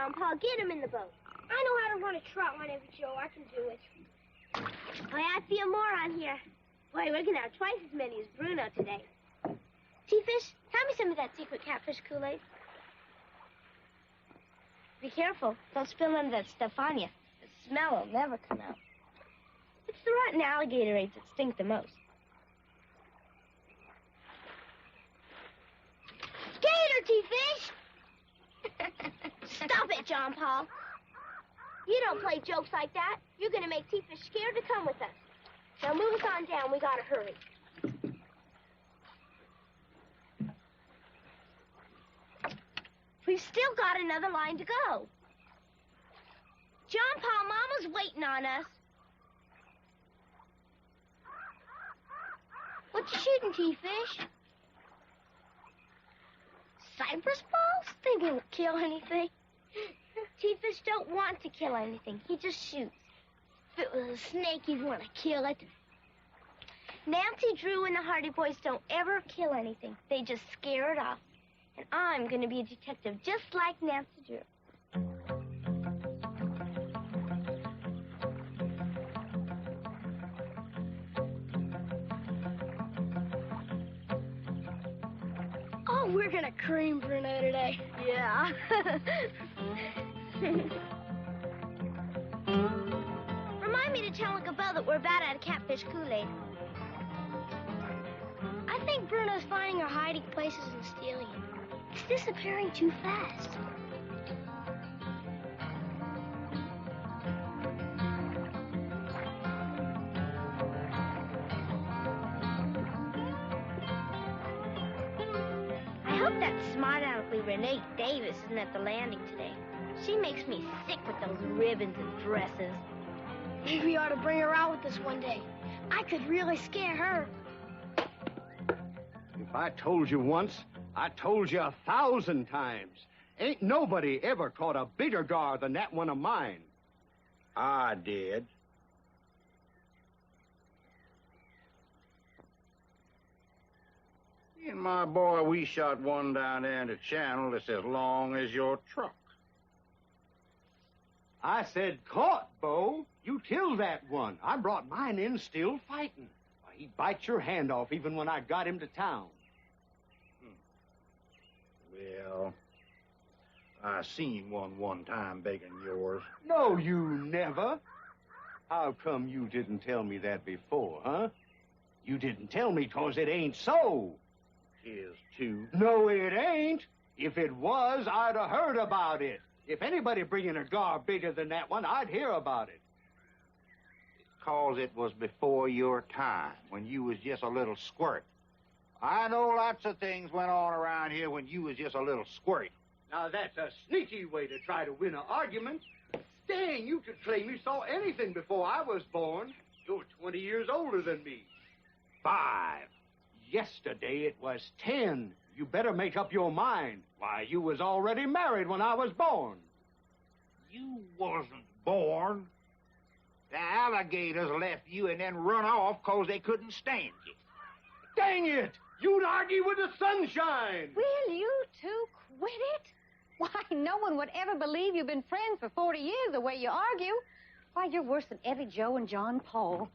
John Paul. Get him in the boat. I know how to run a trout line, Evie Joe. I can do it. Boy, I feel more on here. Boy, we're gonna have twice as many as Bruno today. T-Fish, tell me some of that secret catfish Kool-Aid. Be careful. Don't spill none of that stuff on you. The smell will never come out. It's the rotten alligator eggs that stink the most. Gator, T-Fish! Stop it, John Paul. You don't play jokes like that. You're going to make T-Fish scared to come with us. Now move us on down. We got to hurry. We've still got another line to go. John Paul, Mama's waiting on us. What you shooting, T-Fish? Cypress balls? They won't kill anything. T-Fish don't want to kill anything. He just shoots. If it was a snake, he'd want to kill it. Nancy Drew and the Hardy Boys don't ever kill anything. They just scare it off. And I'm going to be a detective just like Nancy Drew. Oh, we're gonna cream Bruno today. Yeah. Remind me to tell Uncle Bill that we're about out of catfish Kool-Aid. I think Bruno's finding our hiding places and stealing it. It's disappearing too fast. I hope that smart alecky Renee Davis isn't at the landing today. She makes me sick with those ribbons and dresses. Maybe we ought to bring her out with us one day. I could really scare her. If I told you once, I told you 1,000 times. Ain't nobody ever caught a bigger gar than that one of mine. I did. Me and my boy, we shot one down there in the channel that's as long as your truck. I said caught, Bo. You killed that one. I brought mine in still fighting. He'd bite your hand off even when I got him to town. Well, I seen one time begging yours. No, you never. How come you didn't tell me that before, huh? You didn't tell me 'cause it ain't so. Tis too. No, it ain't. If it was, I'd have heard about it. If anybody bringing a gar bigger than that one, I'd hear about it. 'Cause it was before your time, when you was just a little squirt. I know lots of things went on around here when you was just a little squirt. Now, that's a sneaky way to try to win an argument. Dang, you could claim you saw anything before I was born. You're 20 years older than me. 5. Yesterday it was 10. You better make up your mind. Why, you was already married when I was born. You wasn't born. The alligators left you and then run off 'cause they couldn't stand you. Dang it! You'd argue with the sunshine! Will you two quit it? Why, no one would ever believe you've been friends for 40 years the way you argue. Why, you're worse than Evie Joe and John Paul.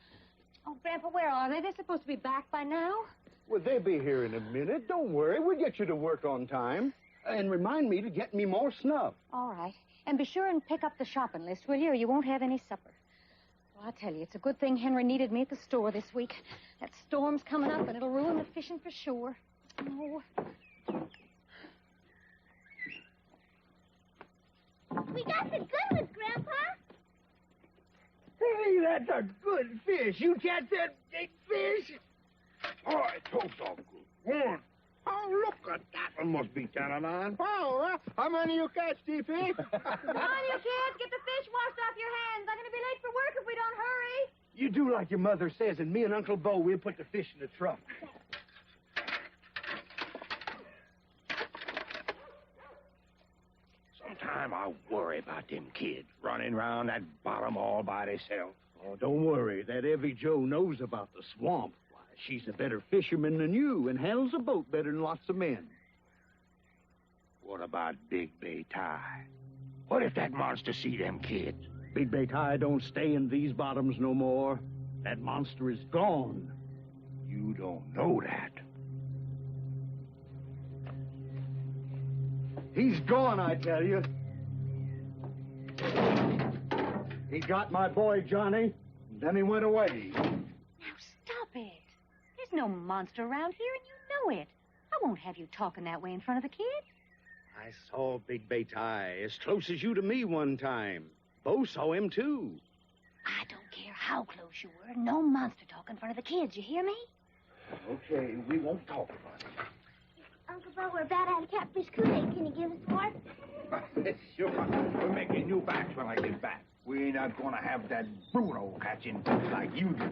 Oh, Grandpa, where are they? They're supposed to be back by now. Well, they'll be here in a minute. Don't worry. We'll get you to work on time. And remind me to get me more snuff. All right. And be sure and pick up the shopping list, will you, or you won't have any supper. Well, I tell you, it's a good thing Henry needed me at the store this week. That storm's coming up, and it'll ruin the fishing for sure. Oh. We got the good ones, Grandpa. Hey, that's a good fish. You catch that big fish? All right, toast off good. One. Oh, look at that. One must be 10 or 9 pounds, huh? How many you catch, T.P.? Come on, you kids. Get the fish washed off your hands. I'm going to be late for work if we don't hurry. You do like your mother says, and me and Uncle Bo, we'll put the fish in the truck. Sometime I worry about them kids running around that bottom all by themselves. Oh, don't worry. That Evie Joe knows about the swamp. Why, she's a better fisherman than you and handles a boat better than lots of men. What about Big Bay Ty? What if that monster see them kids? Big Betai don't stay in these bottoms no more. That monster is gone. You don't know that. He's gone, I tell you. He got my boy, Johnny, then he went away. Now stop it. There's no monster around here, and you know it. I won't have you talking that way in front of the kids. I saw Big Betai as close as you to me one time. Bo saw him, too. I don't care how close you were. No monster talk in front of the kids, you hear me? Okay, we won't talk about it. Uncle Bo, we're about out of catfish Kool-Aid. Can you give us more? Sure. We're making new batch when I get back. We're not gonna have that Bruno catching fish like you do.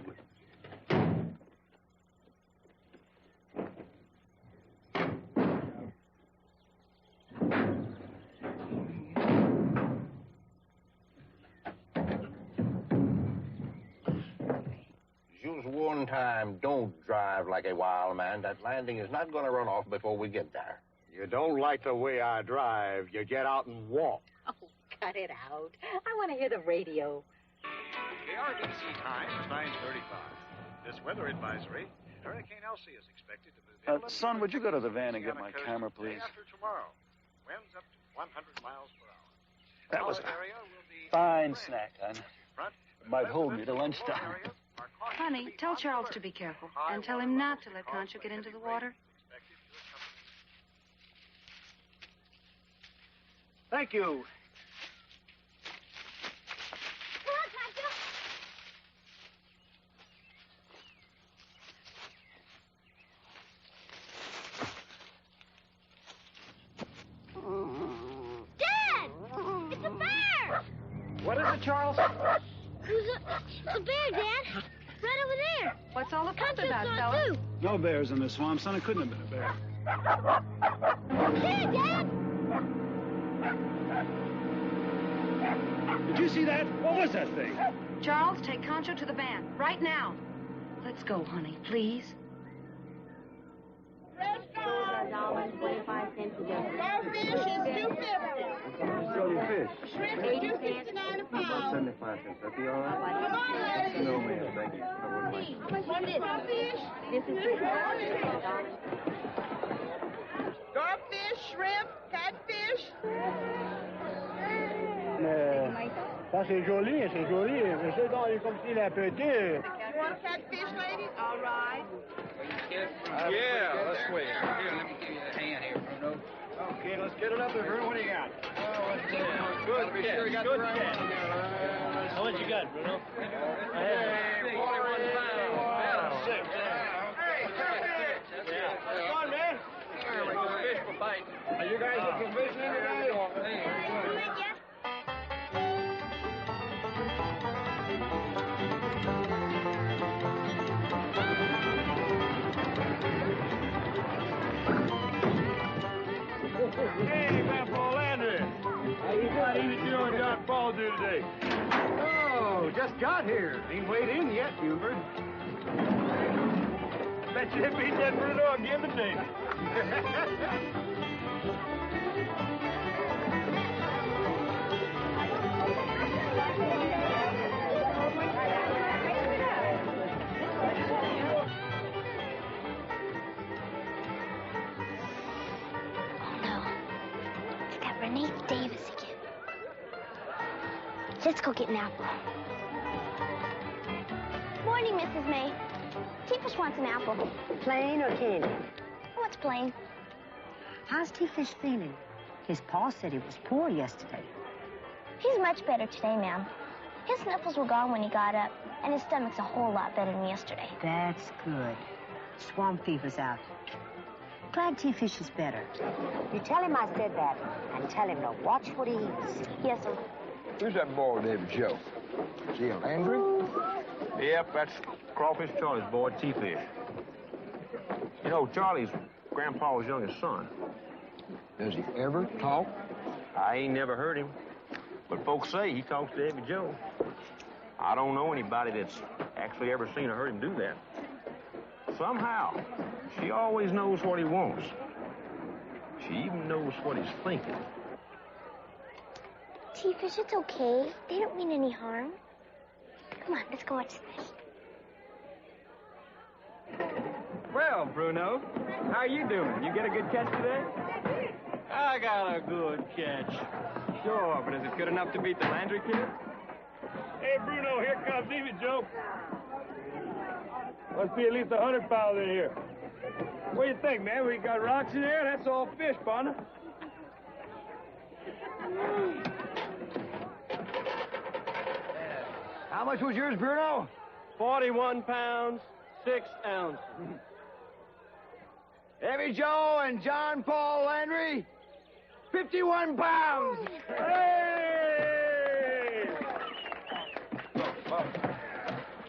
Just one time, don't drive like a wild man. That landing is not going to run off before we get there. You don't like the way I drive. You get out and walk. Oh, cut it out. I want to hear the radio. The RBC time is 9:35. This weather advisory, Hurricane Elsie is expected to move inland. Son, would you go to the van and get my camera, please? Day after tomorrow. Winds up to 100 miles per hour. That was Our area will be fine snack, hon. front. It might hold me to lunchtime. Honey, tell Charles to be careful and tell him not to let Concho get into the water. Thank you. Dad! It's a bear! What is it, Charles? It's a bear, Dad. Right over there. What's all the fuss Concho's about, gone, fella? too. No bears in the swamp, son. It couldn't have been a bear. There, Dad! Did you see that? What was that thing? Charles, take Concho to the van right now. Let's go, honey, please. Fish is $2.50. Silly fish. Shrimp is $2.69 a pound. 75 cents. That be all right? Come on, lady. No, ma'am. Thank you. I wouldn't mind. Want starfish? Starfish, shrimp, catfish. Ça, c'est joli, mais c'est dans les comme si la petite. You want a catfish, lady? All right. Yeah, let's wait. Here, let me give you the hand here, Bruno. Okay, let's get it up there, Bruno. What do you got? Good, be sure you got the right one. How much you got, Bruno? Hey, 41 pounds. 6. Yeah. Come on, man. There we go. Fish for bite. Are you guys looking fishing today? Hey, Grandpa Landry. How you doing? You and John Paul do today? Oh, just got here. Ain't weighed in yet, Hubert. Bet you beat that Bruno again today. Renee Davis again. Let's go get an apple. Morning, Mrs. May. T-Fish wants an apple. Plain or candy? What's plain? How's T-Fish feeling? His pa said he was poor yesterday. He's much better today, ma'am. His sniffles were gone when he got up, and his stomach's a whole lot better than yesterday. That's good. Swamp fever's out. Glad T-Fish is better. You tell him I said that, and tell him to watch what he eats. Yes, sir. Who's that boy, David Joe? Is he a Landry? Yep, that's Crawfish Charlie's boy, T-Fish. You know, Charlie's Grandpa's youngest son. Does he ever talk? I ain't never heard him, but folks say he talks to Davy Joe. I don't know anybody that's actually ever seen or heard him do that. Somehow, she always knows what he wants. She even knows what he's thinking. T-Fish, it's okay. They don't mean any harm. Come on, let's go watch the fish. Well, Bruno, how you doing? You get a good catch today? I got a good catch. Sure, but is it good enough to beat the Landry kid? Hey, Bruno, here comes Evie Joe. Must be at least 100 pounds in here. What do you think, man? We got rocks in there? That's all fish, partner. How much was yours, Bruno? 41 pounds, 6 ounces. Evie Joe and John Paul Landry, 51 pounds. Hey!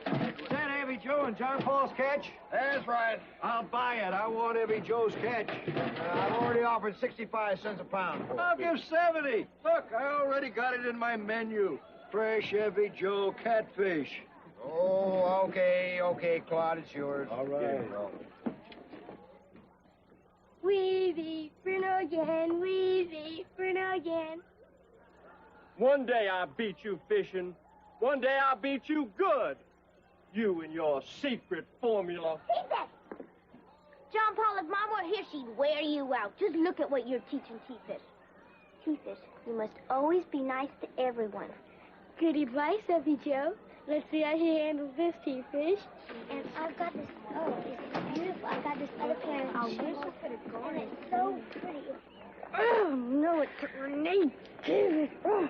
Is that Evie Joe and John Paul's catch? That's right. I'll buy it. I want Evie Joe's catch. I've already offered 65 cents a pound for it. I'll give 70. Look, I already got it in my menu. Fresh Evie Joe catfish. Oh, okay, Claude, it's yours. All right. Weezy, Bruno again, Weezy, Bruno again. One day I'll beat you fishing. One day I'll beat you good. You and your secret formula. T-Fish! John Paul, if Mom were here, she'd wear you out. Just look at what you're teaching T-Fish. T-Fish, you must always be nice to everyone. Good advice, Evie Joe. Let's see how he handles this, T-Fish. And I've got this, it's beautiful. I've got this other pair of shoes. And it's so pretty. Oh, no, it's a grenade. Jesus. Oh.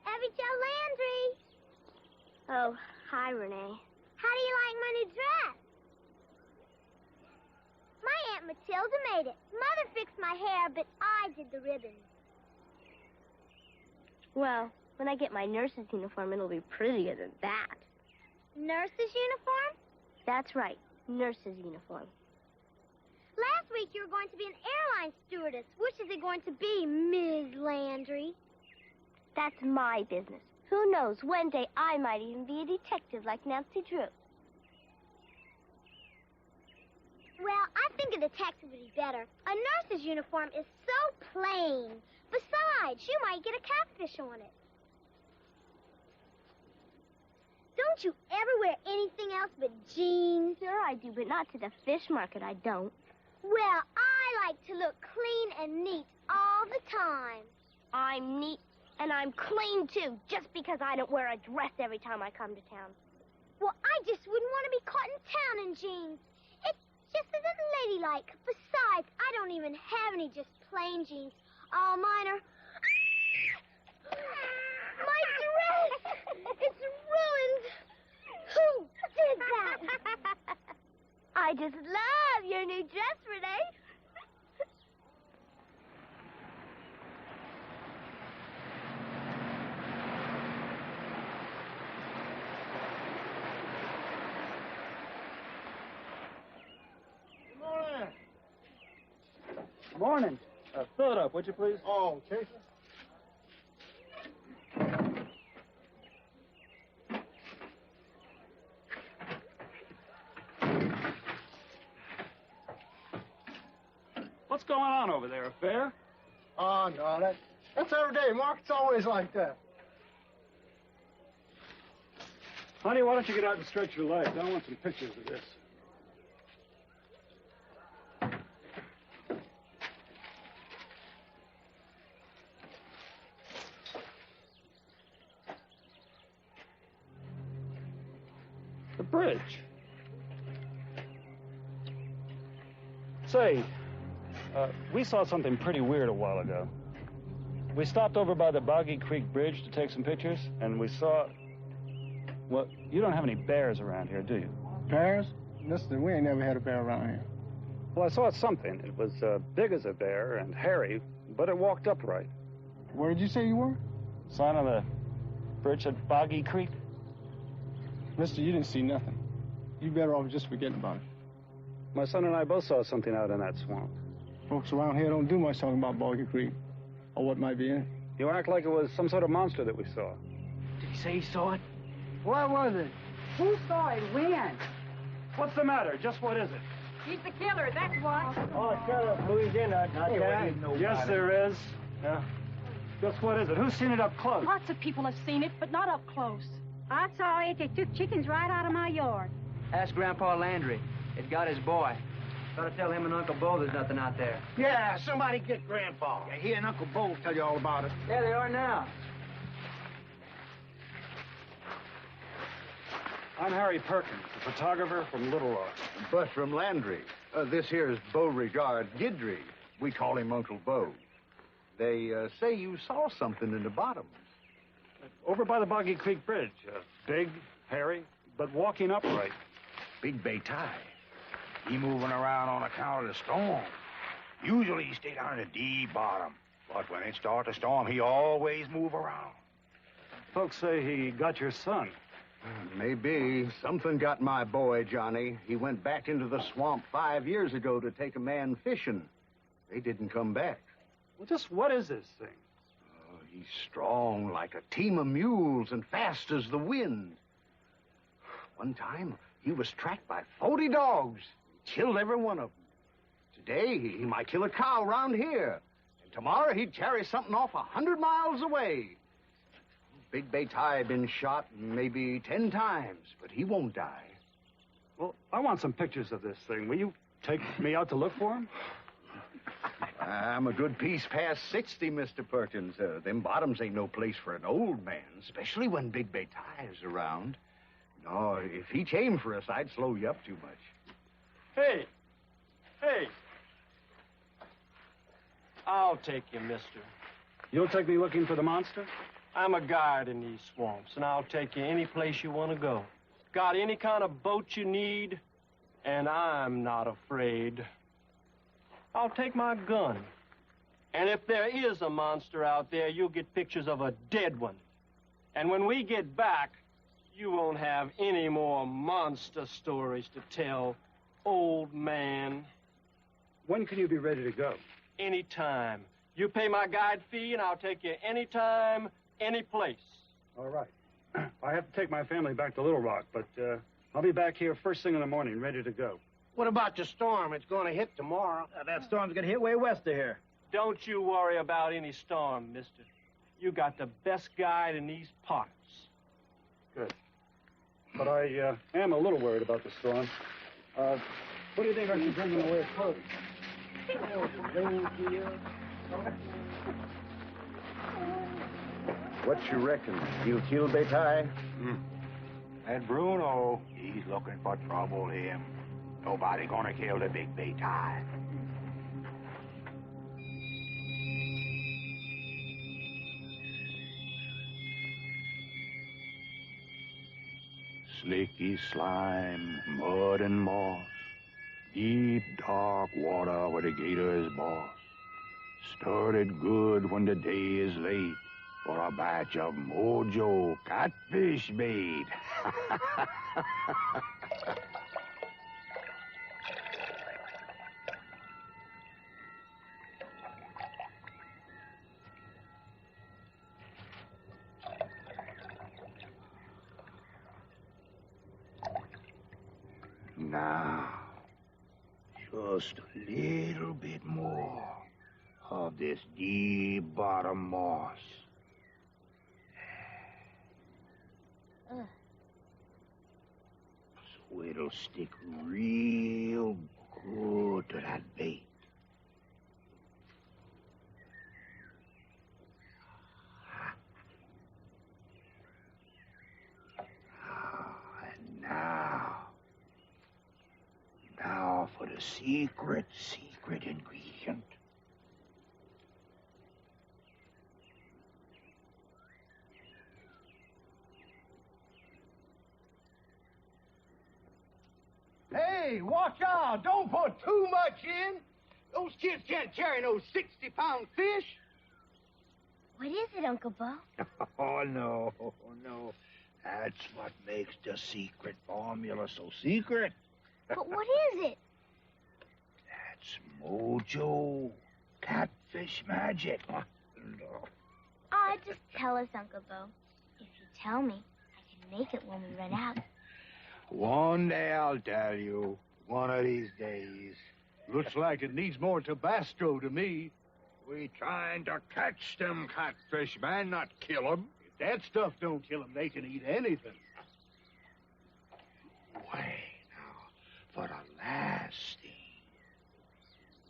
Evie Joe Landry. Oh, hi, Renee. How do you like my new dress? My Aunt Matilda made it. Mother fixed my hair, but I did the ribbons. Well, when I get my nurse's uniform, it'll be prettier than that. Nurse's uniform? That's right, nurse's uniform. Last week you were going to be an airline stewardess. Which is it going to be, Ms. Landry? That's my business. Who knows, one day I might even be a detective like Nancy Drew. Well, I think a detective would be better. A nurse's uniform is so plain. Besides, you might get a catfish on it. Don't you ever wear anything else but jeans? Sure I do, but not to the fish market, I don't. Well, I like to look clean and neat all the time. I'm neat, and I'm clean, too, just because I don't wear a dress every time I come to town. Well, I just wouldn't want to be caught in town in jeans. It just isn't ladylike. Besides, I don't even have any just plain jeans. All mine are... My dress! It's ruined! Who did that? I just love your new dress, Renee. Morning. Fill it up, would you, please? Oh, okay. What's going on over there, a fair? Oh, no, that's every day, Mark. It's always like that. Honey, why don't you get out and stretch your legs? I want some pictures of this. The bridge. Say, we saw something pretty weird a while ago. We stopped over by the Boggy Creek Bridge to take some pictures, and we saw... Well, you don't have any bears around here, do you? Bears? Listen, we ain't never had a bear around here. Well, I saw something. It was big as a bear and hairy, but it walked upright. Where did you say you were? Sign on the bridge at Boggy Creek. Mister, you didn't see nothing. You better off just forgetting about it. My son and I both saw something out in that swamp. Folks around here don't do much talking about Boggy Creek or what might be in it. You act like it was some sort of monster that we saw. Did he say he saw it? What was it? Who saw it when? What's the matter? Just what is it? He's the killer, that's what. Oh, shut up. Who's in it? Not there. Yes, there is. Yeah. Just what is it? Who's seen it up close? Lots of people have seen it, but not up close. I saw it. They took chickens right out of my yard. Ask Grandpa Landry. It got his boy. Gotta tell him and Uncle Bo there's nothing out there. Yeah, somebody get Grandpa. Yeah, he and Uncle Bo will tell you all about it. There they are now. I'm Harry Perkins, a photographer from Little Rock. But from Landry. This here is Beauregard Guidry. We call him Uncle Bo. They say you saw something in the bottoms. Over by the Boggy Creek Bridge. Big, hairy, but walking upright. Big Bay Tie. He moving around on account of the storm. Usually he stay down in the deep bottom. But when it start to storm, he always move around. Folks say he got your son. Maybe. Something got my boy, Johnny. He went back into the swamp 5 years ago to take a man fishing. They didn't come back. Well, just what is this thing? Oh, he's strong like a team of mules and fast as the wind. One time, he was tracked by 40 dogs. He killed every one of them. Today, he might kill a cow around here. And tomorrow, he'd carry something off 100 miles away. Big Bay Tie been shot maybe 10 times, but he won't die. Well, I want some pictures of this thing. Will you take me out to look for him? I'm a good piece past 60, Mr. Perkins. Them bottoms ain't no place for an old man, especially when Big Bay Tie is around. No, if he came for us, I'd slow you up too much. Hey! I'll take you, mister. You'll take me looking for the monster? I'm a guide in these swamps, and I'll take you any place you want to go. Got any kind of boat you need, and I'm not afraid. I'll take my gun. And if there is a monster out there, you'll get pictures of a dead one. And when we get back, you won't have any more monster stories to tell, old man. When can you be ready to go? Anytime. You pay my guide fee, and I'll take you anytime, any place. All right. I have to take my family back to Little Rock, but I'll be back here first thing in the morning, ready to go. What about the storm? It's going to hit tomorrow. That storm's going to hit way west of here. Don't you worry about any storm, mister. You got the best guide in these parts. Good. But I am a little worried about the storm. What do you think I should bring in the way of clothes? What you reckon? He'll kill Bay Tie? And Bruno, he's looking for trouble, him. Nobody gonna kill the Big Bay Tie. Slicky slime, mud and moss, deep dark water where the gator is boss. Stir it good when the day is late for a batch of mojo catfish bait. Now, just a little bit more of this deep bottom moss. So it'll stick real good to that bait. And now for the secret ingredient. Hey, watch out. Don't put too much in. Those kids can't carry no 60-pound fish. What is it, Uncle Bo? Oh, no. That's what makes the secret formula so secret. But what is it? That's mojo catfish magic. Just tell us, Uncle Bo. If you tell me, I can make it when we run out. One day I'll tell you. One of these days. Looks like it needs more Tabasco to me. We trying to catch them catfish, man, not kill them. If that stuff don't kill them, they can eat anything. Wait now, for the last thing,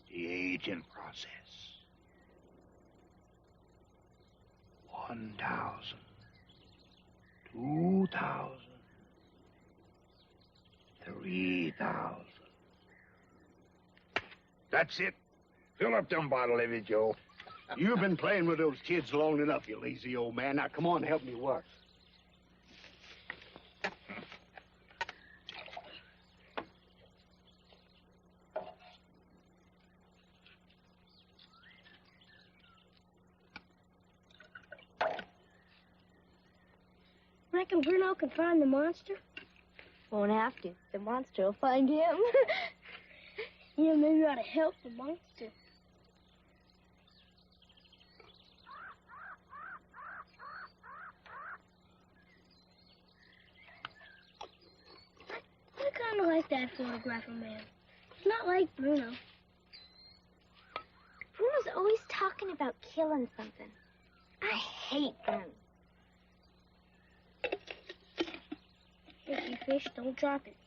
the aging process. 1,000, 2,000, 3,000. That's it. Fill up them bottle, Levy Joe. You've been playing with those kids long enough, you lazy old man. Now, come on and help me work. Reckon Bruno can find the monster? Won't have to. The monster will find him. Yeah, maybe we ought to help the monster. I kind of like that photographer man. It's not like Bruno. Bruno's always talking about killing something. I hate them. If you fish, don't drop it.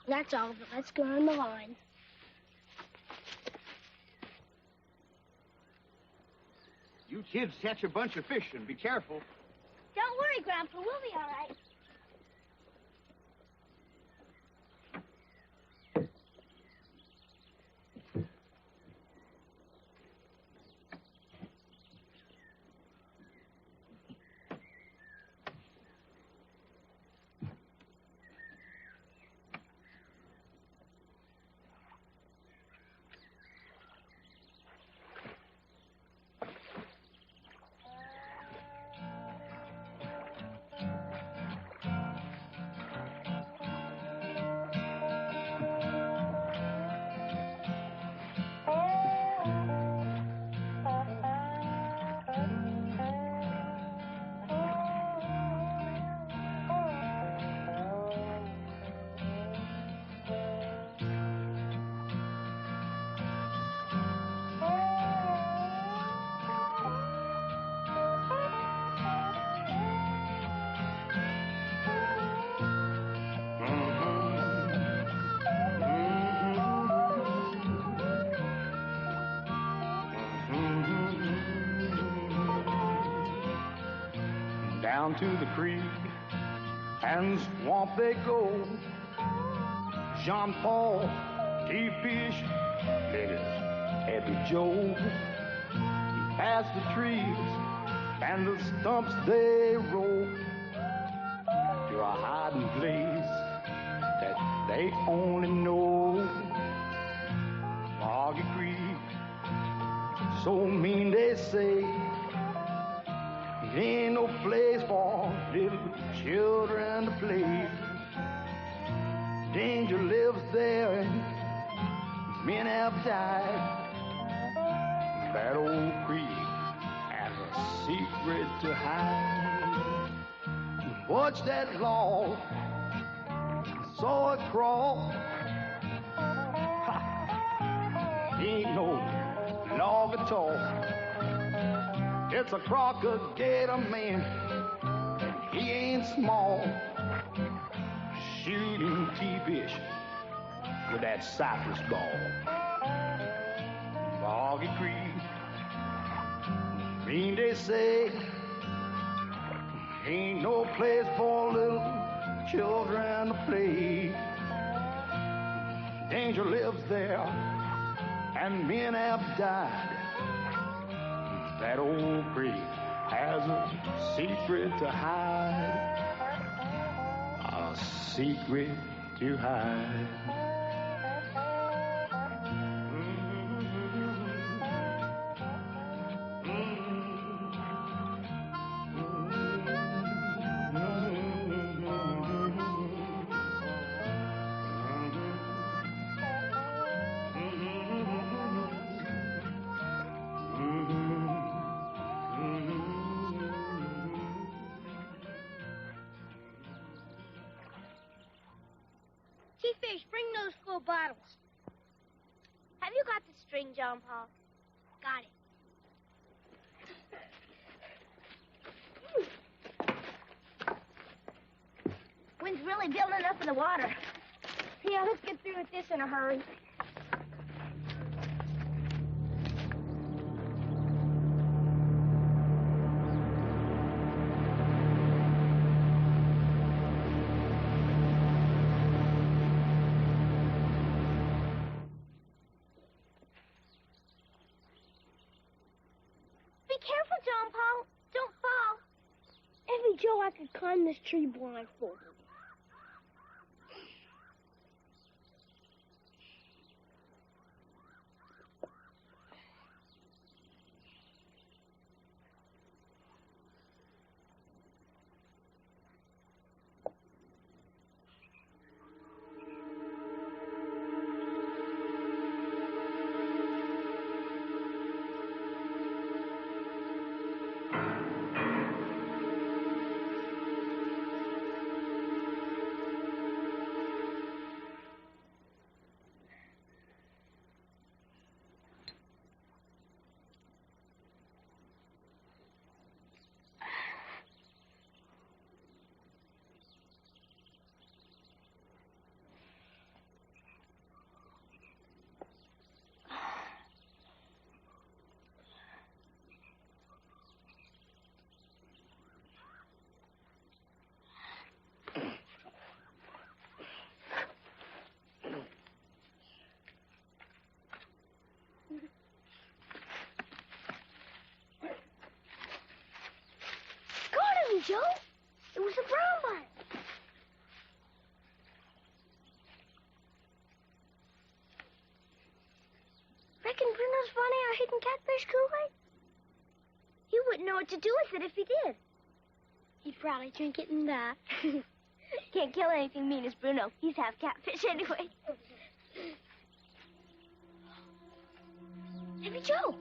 That's all, but let's go on the line. You kids catch a bunch of fish and be careful. Don't worry, Grandpa. We'll be all right. Down to the creek and swamp they go. Jean Paul, T-Fish, Letters, Happy Joe. Past the trees and the stumps they roll to a hiding place that they only know. Boggy Creek, so mean they say. It ain't no place for little children to play. Danger lives there and men have died. That old creek has a secret to hide. Watch that log, saw it crawl. Ha. Ain't no log at all. It's a crocodile man, he ain't small. Shooting T-fish with that cypress ball. Boggy Creek, mean they say, ain't no place for little children to play. Danger lives there, and men have died. That old creek has a secret to hide, a secret to hide. T-Fish, bring those 4 bottles. Have you got the string, John Paul? Got it. Wind's really building up in the water. Yeah, let's get through with this in a hurry. Be careful, John Paul. Don't fall. Every Joe, I could climb this tree blindfolded. Joe, it was a brown one. Reckon Bruno's running our hidden catfish Kool-Aid? He wouldn't know what to do with it if he did. He'd probably drink it in that. Can't kill anything mean as Bruno. He's half catfish anyway. Hey, Joe.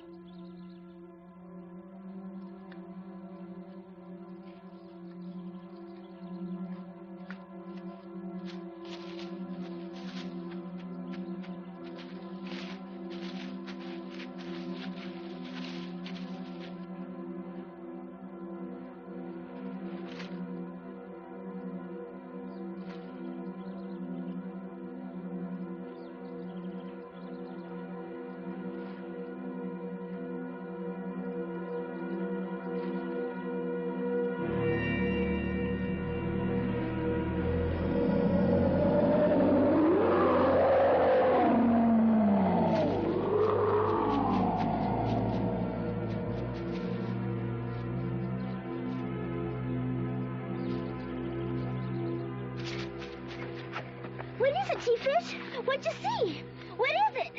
What is it, T-Fish? What'd you see? What is it?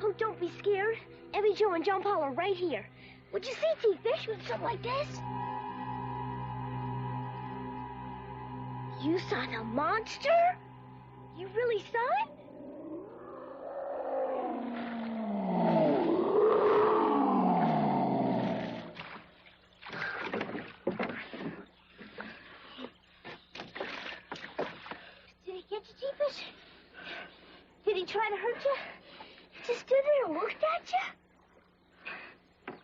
Oh, don't be scared. Evie, Joe, and John Paul are right here. What'd you see, T-Fish, with something like this? You saw the monster? You really saw it? Did he get you, T-Fish? Did he try to hurt you? Just stood there and looked at you?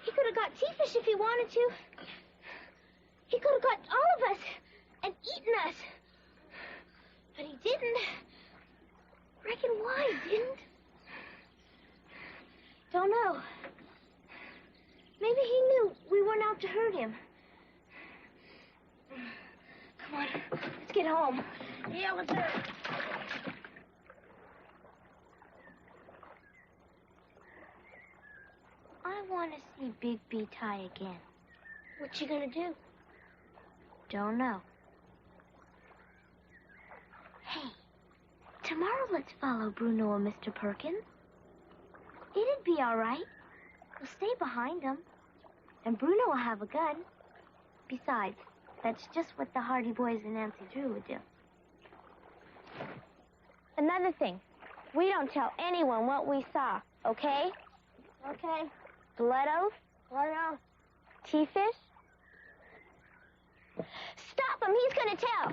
He could have got T-Fish if he wanted to. He could have got all of us and eaten us. But he didn't. Reckon why he didn't? Don't know. Maybe he knew we weren't out to hurt him. Come on, let's get home. Yeah, let's hurry. I want to see Big B tie again. What you gonna do? Don't know. Hey, tomorrow let's follow Bruno and Mr. Perkins. It'd be all right. We'll stay behind them. And Bruno will have a gun. Besides, that's just what the Hardy Boys and Nancy Drew would do. Another thing, we don't tell anyone what we saw, okay? Okay. Blood oath? Blood oath. T-Fish? Stop him, he's gonna tell.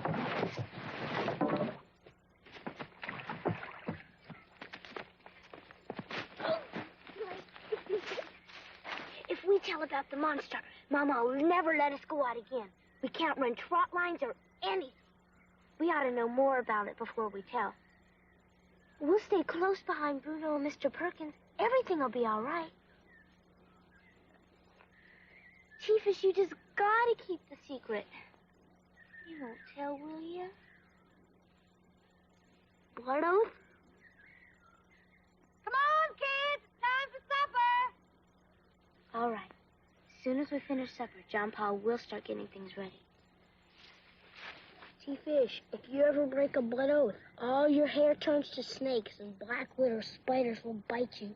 about the monster. Mama will never let us go out again. We can't run trot lines or anything. We ought to know more about it before we tell. We'll stay close behind Bruno and Mr. Perkins. Everything will be all right. Chiefess, you just gotta keep the secret. You won't tell, will you? Blood oath? Come on, kids. It's time for supper. All right. As soon as we finish supper, John Paul will start getting things ready. T-Fish, if you ever break a blood oath, all your hair turns to snakes and black widow spiders will bite you.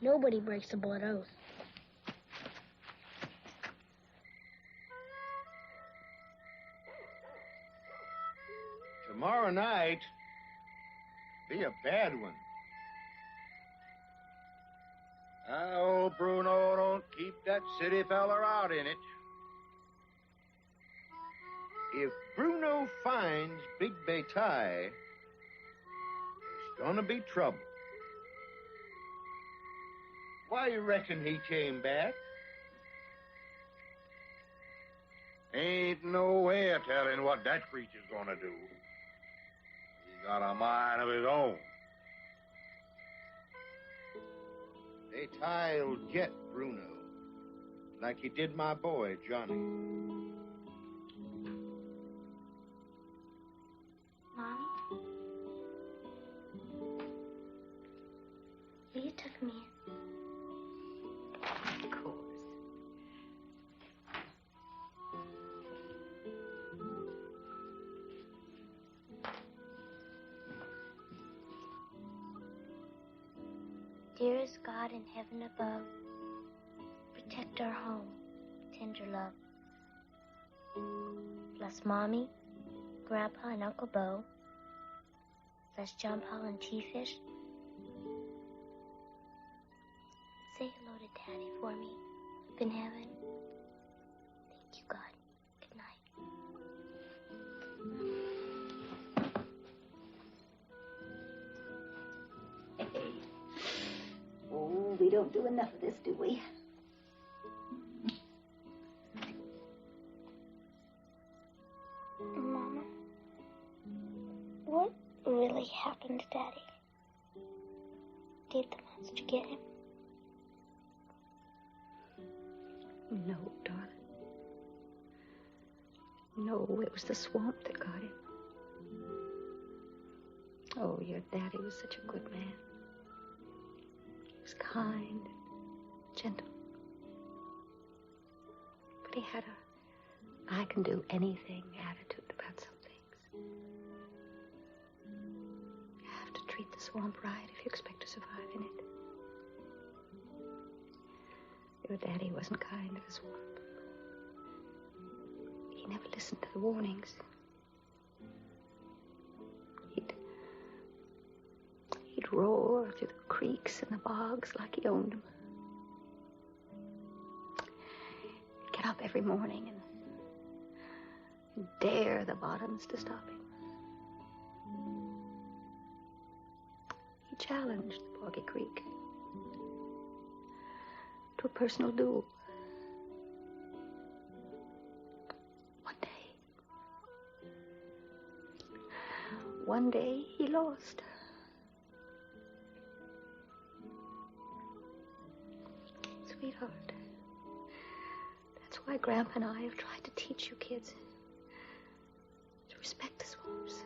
Nobody breaks a blood oath. Tomorrow night be a bad one. Oh, Bruno, don't keep that city feller out in it. If Bruno finds Big Betai, there's gonna be trouble. Why you reckon he came back? Ain't no way of telling what that creature's gonna do. He's got a mind of his own. Betai'll get Bruno, like he did my boy, Johnny. Mommy? Will you tuck me in? Of course. Dearest God in heaven above, protect our home, tender love. Bless Mommy, Grandpa, and Uncle Bo. Bless John Paul and T-Fish. Say hello to Daddy for me, up in heaven. Thank you, God. Good night. Hey. Oh, we don't do enough of this, do we? Mama, what really happened to Daddy? Did the monster get him? No, darling. No, it was the swamp that got him. Oh, your daddy was such a good man. He was kind, gentle. But he had a I can do anything attitude about some things. You have to treat the swamp right if you expect to survive in it. Your daddy wasn't kind to the swamp. He never listened to the warnings. He'd roar through the creeks and the bogs like he owned them. He'd get up every morning and dare the bottoms to stop him. He challenged the Boggy Creek to a personal duel. One day he lost. Sweetheart, that's why Grandpa and I have tried to teach you kids to respect the swamps.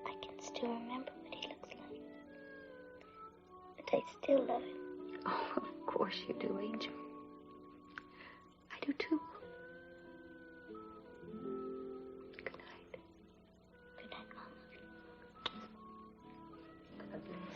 I can still remember what he looks like. But I still love him. Oh, of course you do, Angel. I do too. Good night. Good night, Mama. God bless.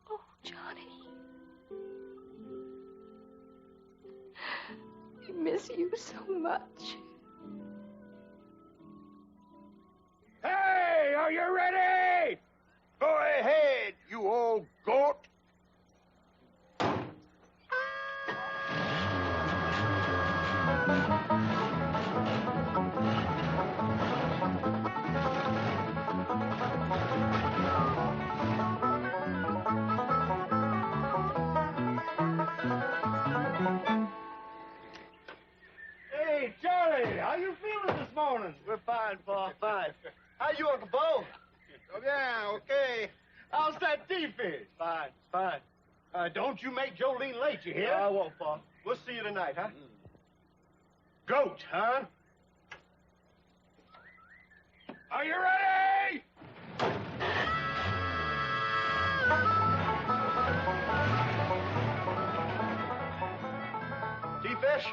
Oh, Johnny. I miss you so much. Hey, are you ready? Fine, Pa, fine. How you, Uncle Bo? Oh, yeah, okay. How's that T-fish? Fine, fine. Don't you make Jolene late, you hear? I won't, Pa. We'll see you tonight, huh? Goat, huh? Are you ready? T-fish,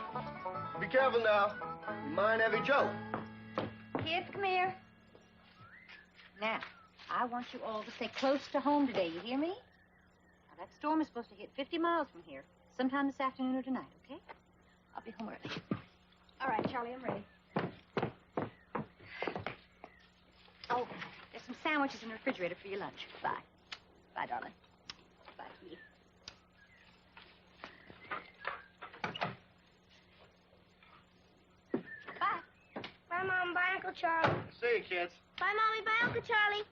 be careful now. You mind Heavy Joe. Kids, come here. Now, I want you all to stay close to home today. You hear me? Now, that storm is supposed to hit 50 miles from here sometime this afternoon or tonight, okay? I'll be home early. All right, Charlie, I'm ready. Oh, there's some sandwiches in the refrigerator for your lunch. Bye. Bye, darling. Bye, sweetie. Bye. Bye, Mom. Bye, Uncle Charlie. See you, kids. Bye, Mommy. Bye, Uncle Charlie.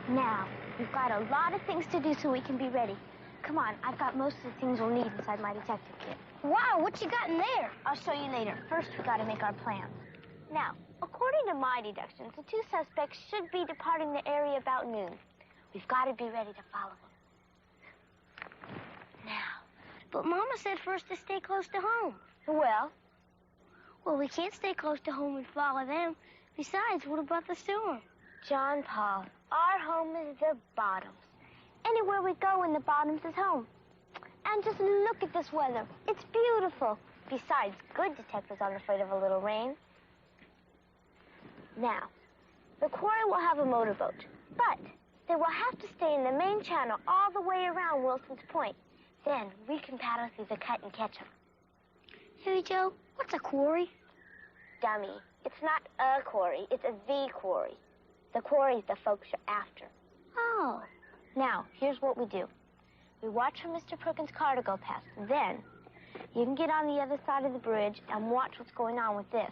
Now, we've got a lot of things to do so we can be ready. Come on, I've got most of the things we'll need inside my detective kit. Wow, what you got in there? I'll show you later. First, we've got to make our plans. Now, according to my deductions, the two suspects should be departing the area about noon. We've got to be ready to follow them. Now, but Mama said for us to stay close to home. Well, we can't stay close to home and follow them. Besides, what about the storm? John Paul, our home is the bottoms. Anywhere we go in the bottoms is home. And just look at this weather. It's beautiful. Besides, good detectives aren't afraid of a little rain. Now, the quarry will have a motorboat, but they will have to stay in the main channel all the way around Wilson's Point. Then we can paddle through the cut and catch them. Hey, Joe, what's a quarry? Dummy, it's not a quarry, it's a the quarry. The quarry's the folks you're after. Oh. Now, here's what we do. We watch for Mr. Perkins' car to go past. Then, you can get on the other side of the bridge and watch what's going on with this.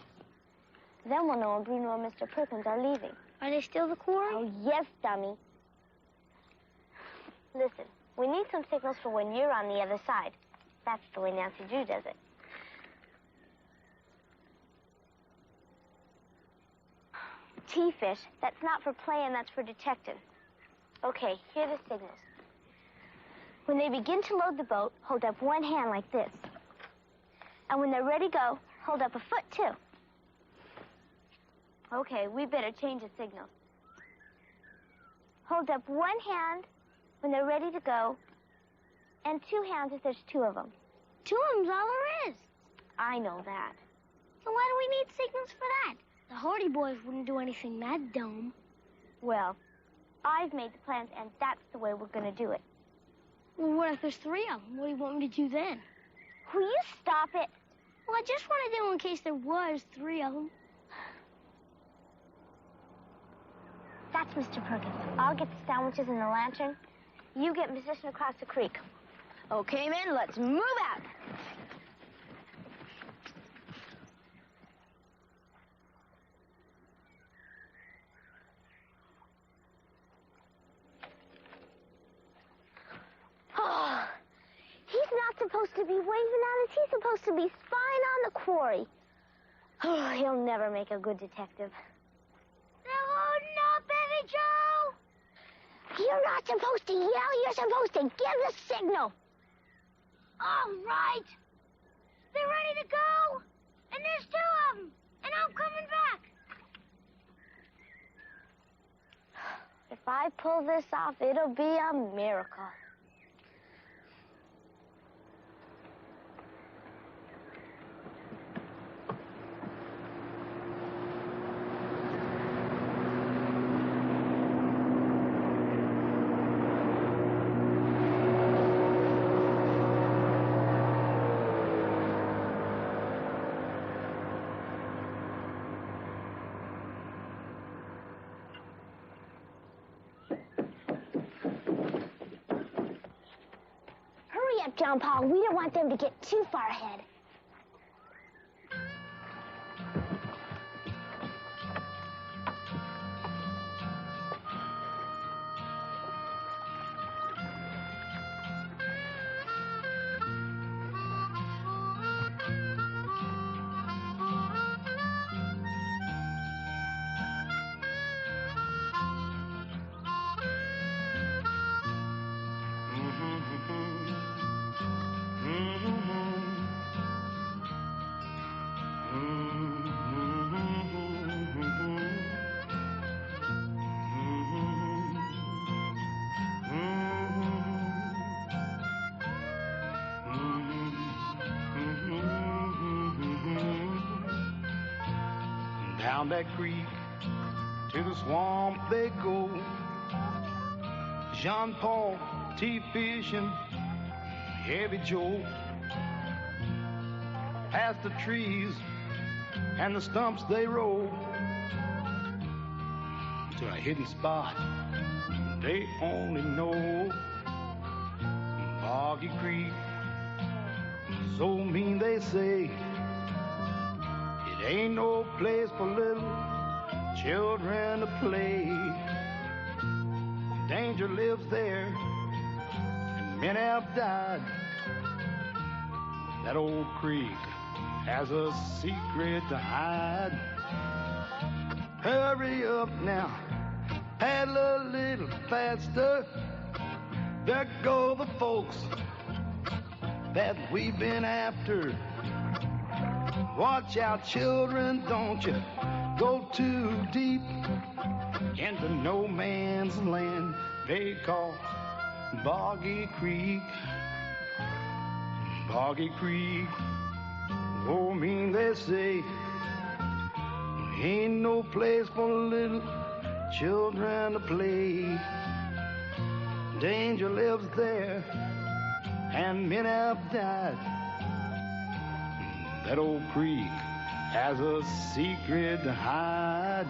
Then we'll know when Bruno and Mr. Perkins are leaving. Are they still the quarry? Oh, yes, dummy. Listen, we need some signals for when you're on the other side. That's the way Nancy Drew does it. T-fish, that's not for playing, that's for detecting. Okay, here are the signals. When they begin to load the boat, hold up one hand like this. And when they're ready to go, hold up a foot, too. Okay, we better change the signal. Hold up one hand when they're ready to go, and two hands if there's two of them. Two of them's all there is. I know that. So why do we need signals for that? The Hardy Boys wouldn't do anything that dumb. Well, I've made the plans, and that's the way we're going to do it. Well, what if there's three of them? What do you want me to do then? Will you stop it? Well, I just want to know in case there was three of them. That's Mr. Perkins. I'll get the sandwiches and the lantern. You get in position across the creek. Okay, men, let's move out. Oh, he's not supposed to be waving at us. He's supposed to be spying on the quarry. Oh, he'll never make a good detective. They're loading up, Eddie Joe! You're not supposed to yell. You're supposed to give the signal. All right. They're ready to go. And there's two of them. And I'm coming back. If I pull this off, it'll be a miracle. Hurry up, John Paul. We don't want them to get too far ahead. that creek, to the swamp they go. Jean Paul, T-fishing, Heavy Joe. Past the trees and the stumps they roll to a hidden spot they only know. Boggy Creek, so mean they say it ain't no place for little children to play. Danger lives there, and many have died. That old creek has a secret to hide. Hurry up now, paddle a little faster. There go the folks that we've been after. Watch out, children, don't you go too deep into no man's land they call Boggy Creek. Boggy Creek, oh, mean they say ain't no place for little children to play. Danger lives there, and men have died. That old creek has a secret to hide.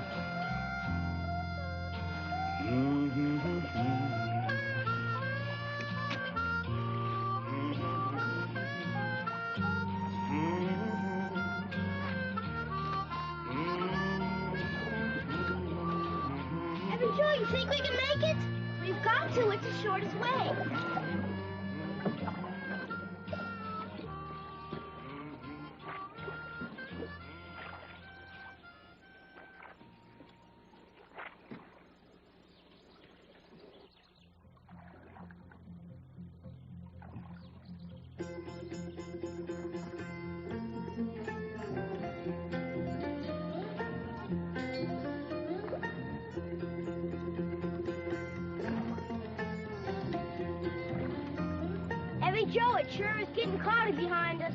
Joe, you think we can make it? We've got to. It's the shortest way. Joe, it sure is getting cloudy behind us.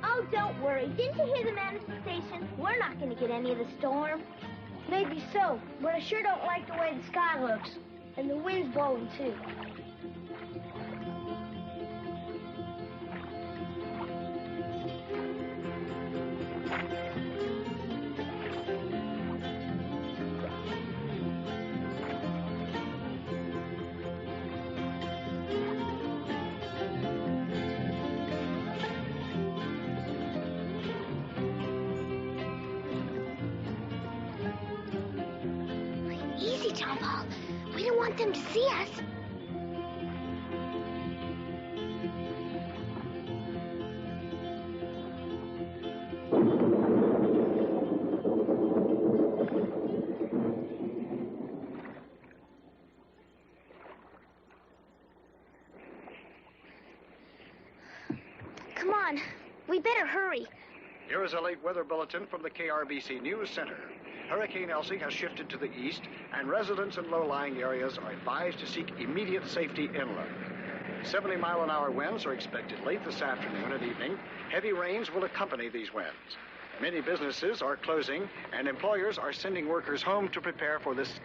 Oh, don't worry. Didn't you hear the man at the station? We're not going to get any of the storm. Maybe so, but I sure don't like the way the sky looks. And the wind's blowing, too. Easy, John Paul. We don't want them to see us. Come on. We better hurry. Here is a late weather bulletin from the KRBC News Center. Hurricane Elsie has shifted to the east, and residents in low-lying areas are advised to seek immediate safety inland. 70-mile-an-hour winds are expected late this afternoon and evening. Heavy rains will accompany these winds. Many businesses are closing, and employers are sending workers home to prepare for this.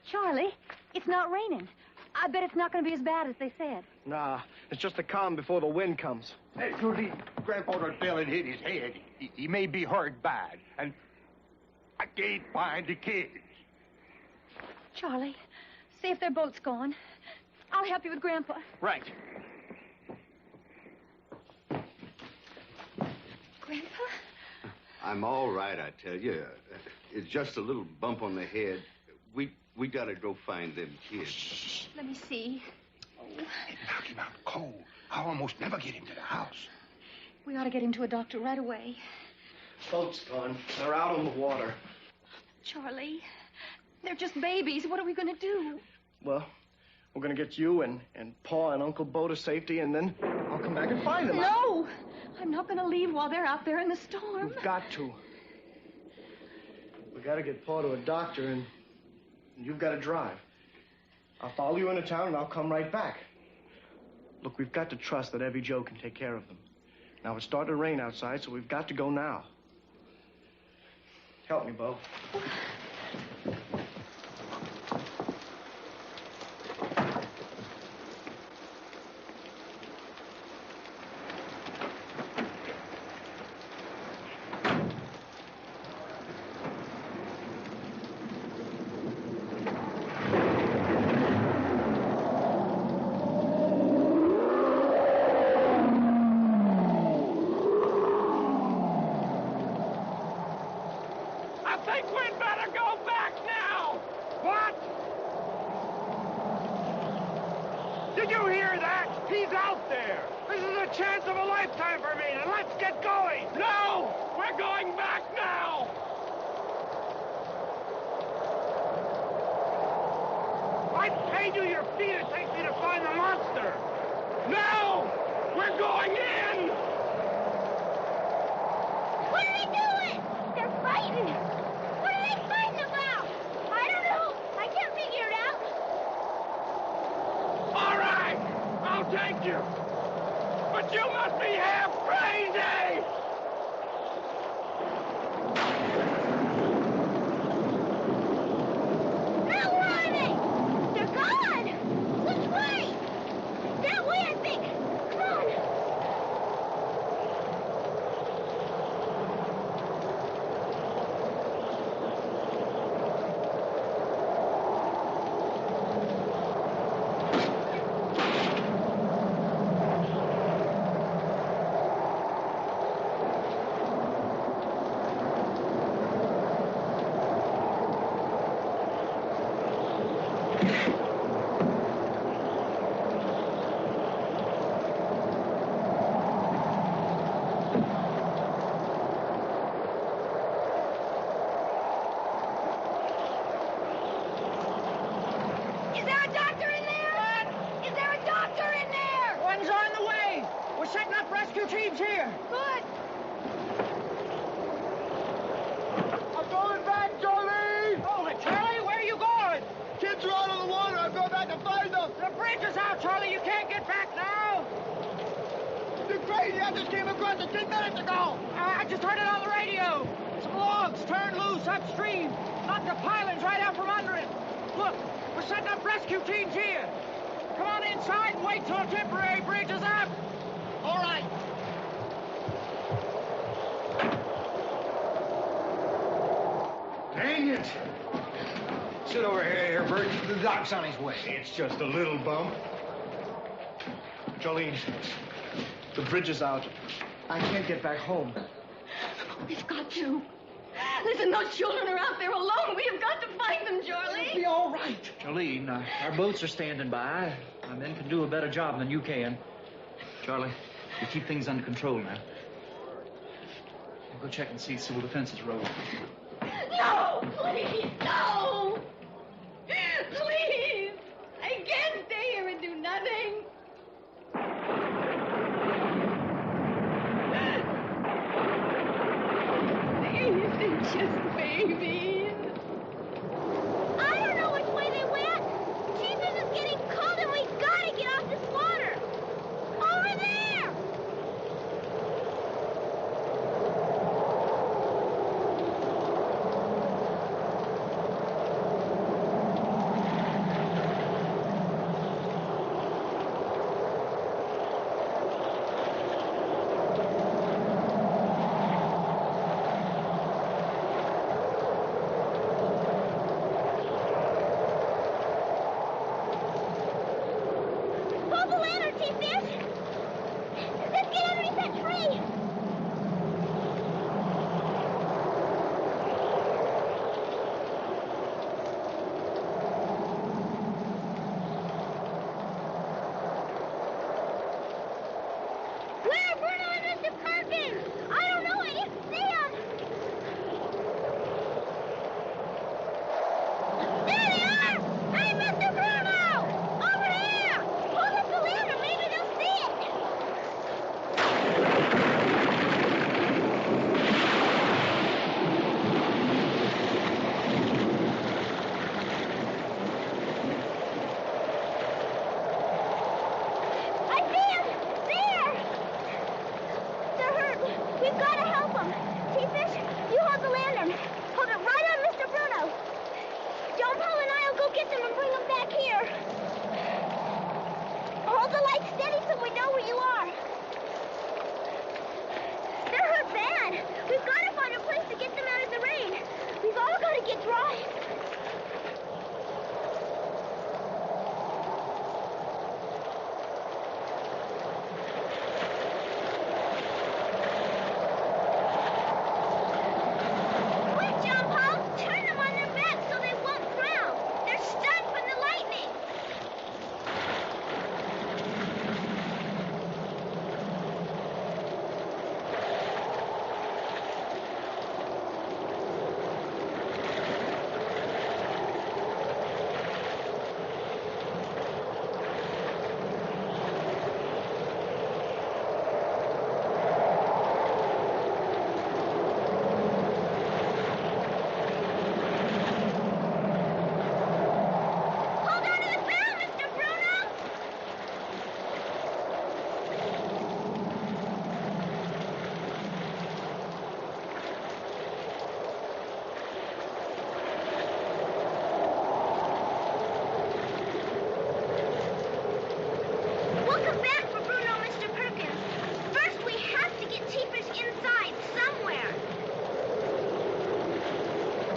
Charlie, it's not raining. I bet it's not going to be as bad as they said. Nah, it's just a calm before the wind comes. Hey, Trudy, Grandfather fell and hit his head. He may be hurt bad, and I can't find the kids. Charlie, see if their boat's gone. I'll help you with Grandpa. Right. Grandpa? I'm all right, I tell you. It's just a little bump on the head. We gotta go find them kids. Shh, let me see. Oh. It knocked him out cold. I almost never get him to the house. We ought to get him to a doctor right away. Boat's gone. They're out on the water. Charlie, they're just babies. What are we going to do? Well, we're going to get you and Pa and Uncle Bo to safety, and then I'll come back and find them. No! I'm not going to leave while they're out there in the storm. We've got to. We got to get Pa to a doctor, and you've got to drive. I'll follow you into town, and I'll come right back. Look, we've got to trust that Evie Joe can take care of them. Now, it's starting to rain outside, so we've got to go now. Help me, Bo. Did you hear that? He's out there. This is a chance of a lifetime for me. Now let's get going. No! We're going back now! I paid you your fee to take me to find the monster. No! We're going in! What are they doing? They're fighting. What are they fighting about? I don't know. I can't figure it out. All right, I'll take you. But you must be half crazy! Now where are they? They're gone. Which way? That way, I think. Come on. Is there a doctor in there? What? Is there a doctor in there? One's on the way. We're setting up rescue teams here. Good. I'm going back, Charlie! Hold it, Charlie. Where are you going? Kids are out of the water. I'm going back to find them. The bridge is out, Charlie. You can't get back now. You're crazy. I just came across it 10 minutes ago. I just heard it on the radio. Some logs turned loose upstream. Knocked the pilings right out from under it. Look, we're setting up rescue teams here. Come on inside and wait till a temporary bridge is up. All right. Dang it! Sit over here, Bert. The doc's on his way. It's just a little bump. Jolene, the bridge is out. I can't get back home. We've got to. Listen, those children are out there alone. We have got to find them, Charlie. It'll be all right. Jolene, our boats are standing by. Our men can do a better job than you can. Charlie, you keep things under control now. I'll go check and see the fences are open. No, please, no. Please. I can't stay here and do nothing. They're just babies. I don't know which way they went. Jesus is getting cold and we've got to get off this water. Over there.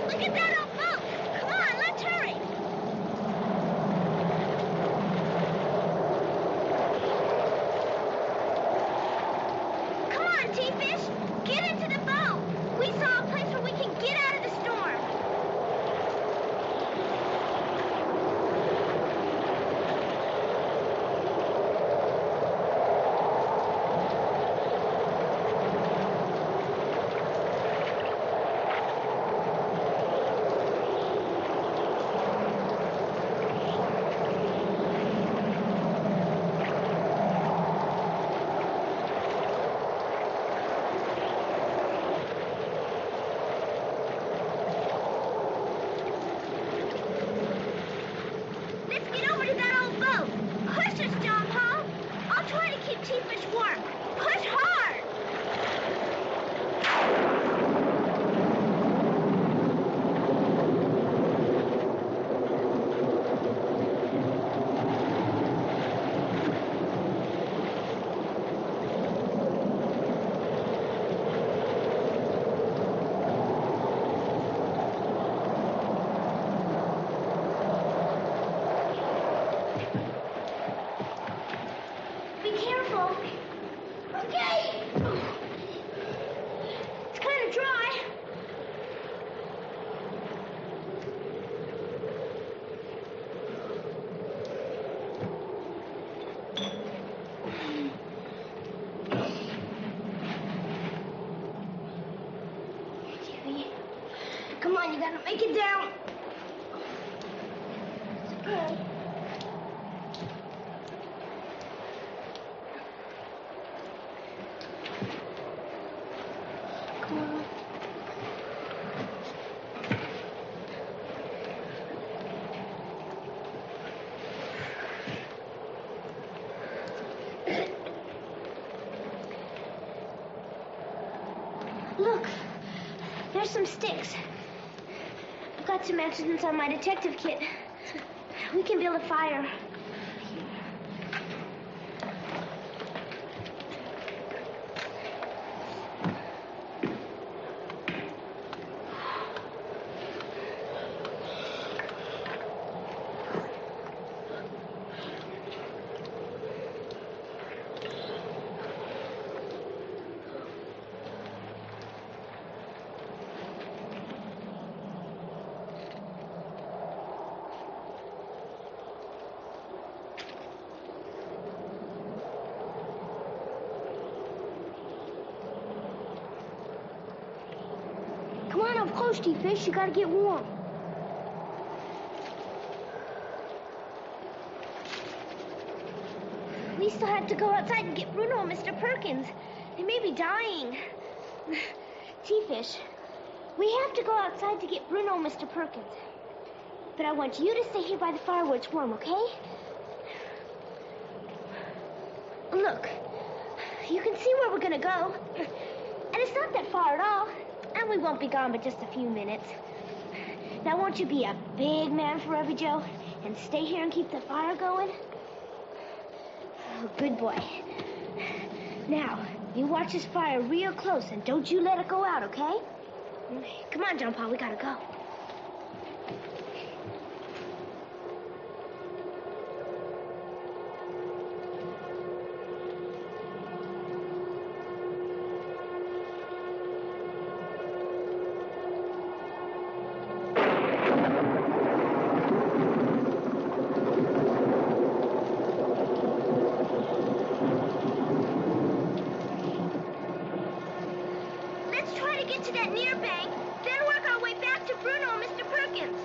Look at that old boat. Come on, let's hurry. Come on, T-Fish. Get into the boat. We saw a place where we can get out of the storm. Let's get over to that old boat. Push us, John Paul. I'll try to keep T-Fish warm. Push hard. Be careful. Okay. It's kind of dry. Jimmy, come on, you gotta make it down. It's okay. Come on. Look, there's some sticks. I've got some antidotes on my detective kit. We can build a fire. Come on up close, T-Fish. You gotta get warm. We still have to go outside and get Bruno and Mr. Perkins. They may be dying. T-Fish, we have to go outside to get Bruno and Mr. Perkins. But I want you to stay here by the fire where it's warm, okay? Look, you can see where we're gonna go. And it's not that far at all. And we won't be gone but just a few minutes. Now, won't you be a big man forever, Joe? And stay here and keep the fire going? Oh, good boy. Now, you watch this fire real close and don't you let it go out, okay? Come on, John Paul, we gotta go. Let's try to get to that near bank, then work our way back to Bruno and Mr. Perkins.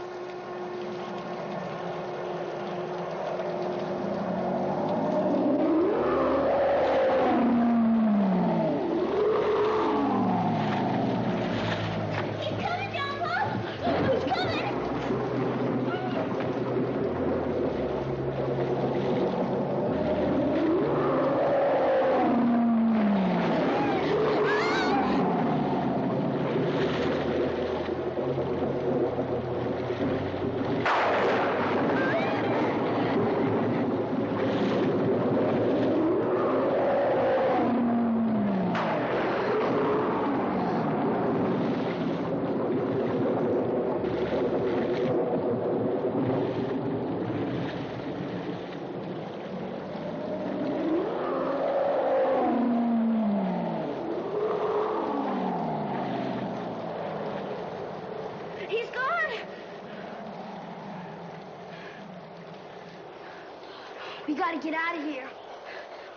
We gotta get out of here.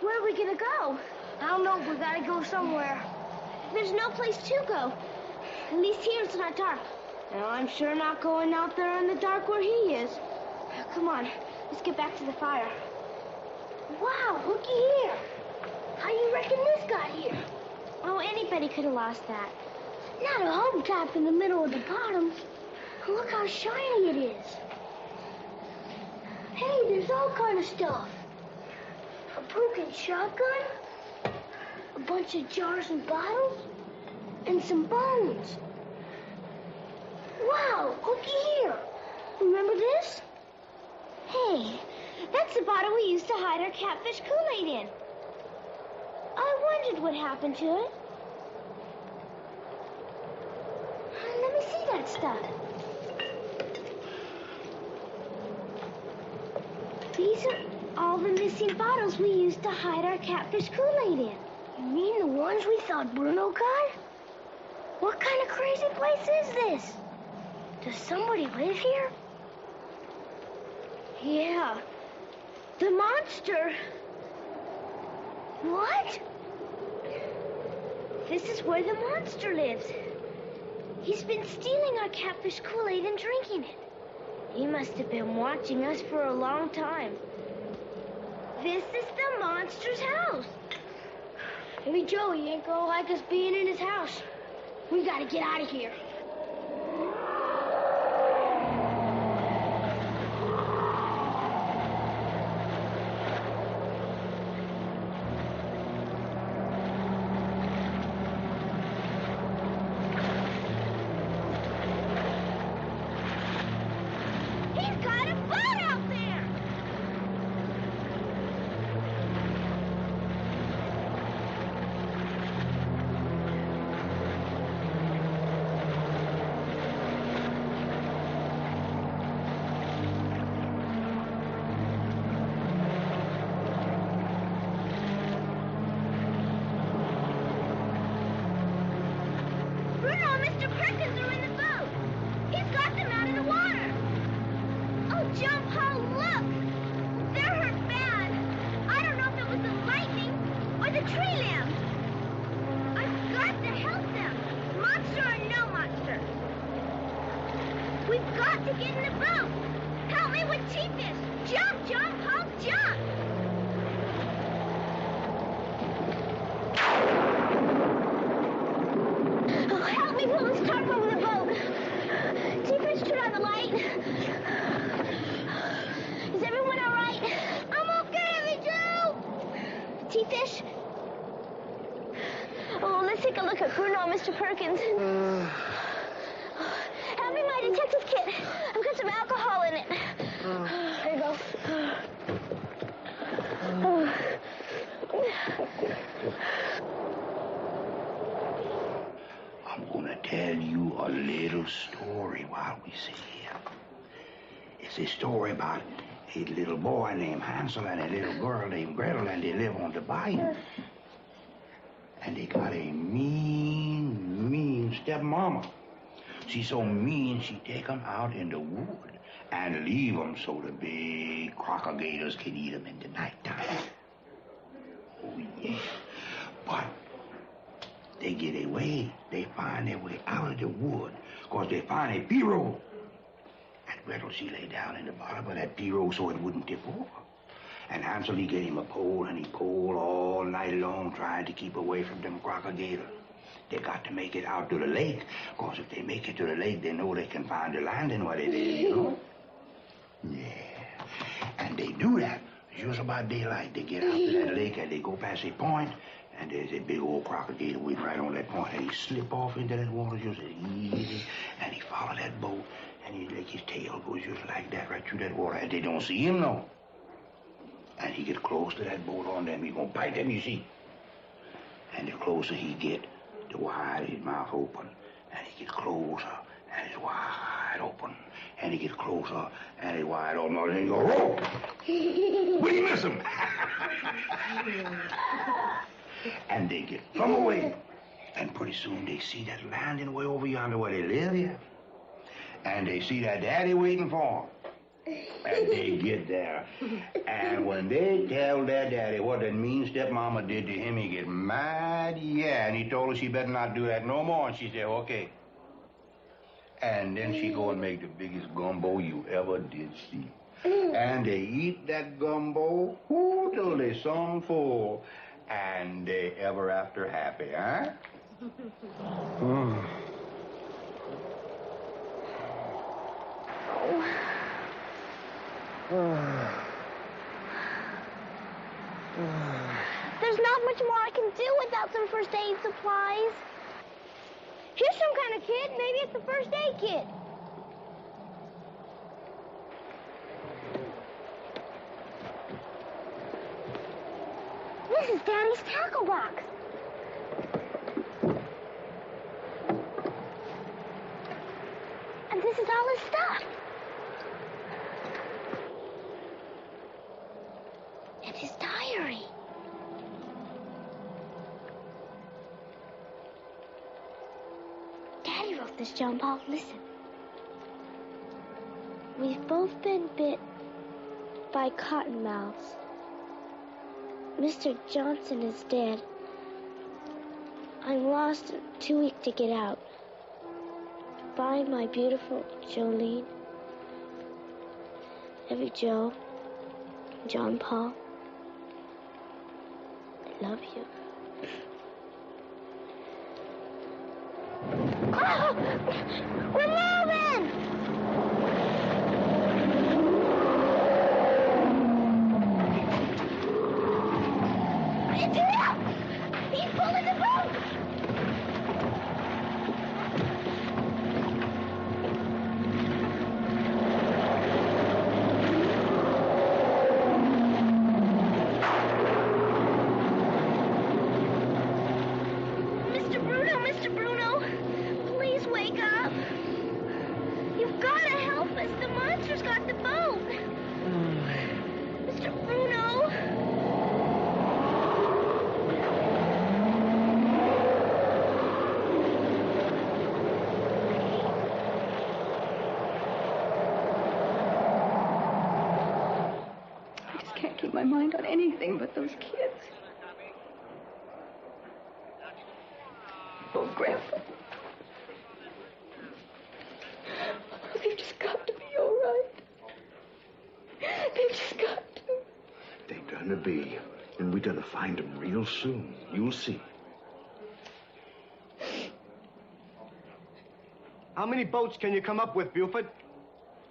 Where are we gonna go? I don't know. We gotta go somewhere. There's no place to go. At least here it's not dark. Now, I'm sure not going out there in the dark where he is. Come on, let's get back to the fire. Wow, looky here. How you reckon this got here? Oh, anybody could have lost that. Not a hubcap in the middle of the bottom. Look how shiny it is. Hey, there's all kind of stuff. A broken shotgun, a bunch of jars and bottles, and some bones. Wow, looky here. Remember this? Hey, that's the bottle we used to hide our catfish Kool-Aid in. I wondered what happened to it. Let me see that stuff. These are all the missing bottles we used to hide our catfish Kool-Aid in. You mean the ones we thought Bruno got? What kind of crazy place is this? Does somebody live here? Yeah. The monster. What? This is where the monster lives. He's been stealing our catfish Kool-Aid and drinking it. He must have been watching us for a long time. This is the monster's house. Maybe Joey ain't gonna like us being in his house. We gotta get out of here. Mr. Perkins. Hand me my detective kit. I've got some alcohol in it. There you go. I'm gonna tell you a little story while we sit here. It's a story about a little boy named Hansel and a little girl named Gretel, and they live on the bayou. And they got a mean stepmama. She's so mean, she take them out in the wood and leave them so the big crocodiles can eat them in the nighttime. Oh, yeah. But they get away. They find their way out of the wood because they find a pirogue. And Gretel, she lay down in the bottom of that pirogue so it wouldn't tip over. And Hansel, he gave him a pole, and he poled all night long trying to keep away from them crocodiles. They got to make it out to the lake, because if they make it to the lake, they know they can find the landing where they live, you know? Yeah. And they do that. Just about daylight, they get out to that lake, and they go past a point, and there's a big old crocodile waiting right on that point, and he slip off into that water just easy, and he follow that boat, and his tail goes just like that right through that water, and they don't see him, no. And he get close to that boat on them, he gonna bite them, you see. And the closer he get, the wider his mouth open. And he get closer, and it's wide open. And he get closer, and it's wide open. And he go, whoa! Will you miss him? And they get from away. And pretty soon they see that landing way over yonder where they live here. And they see that daddy waiting for them. And they get there. And when they tell their daddy what that mean stepmama did to him, he get mad, yeah. And he told her she better not do that no more. And she said, okay. And then she go and make the biggest gumbo you ever did see. And they eat that gumbo till they some full. And they ever after happy, huh? There's not much more I can do without some first aid supplies. Here's some kind of kit. Maybe it's the first aid kit. This is Daddy's tackle box. And this is all his stuff. And his diary. Daddy wrote this, John Paul. Listen. We've both been bit by cottonmouths. Mr. Johnson is dead. I'm lost, too weak to get out. Bye, my beautiful Jolene. Love you, Joe. John Paul. I love you. Oh! We're moving! It's him! He's pulling the boat! Mr. Bruno, please wake up. You've got to help us. The monster's got the boat. Mr. Bruno. I just can't keep my mind on anything but those kids. Oh, Grandpa. They've just got to be all right. They've just got to. They're gonna be. And we're gonna find them real soon. You'll see. How many boats can you come up with, Buford?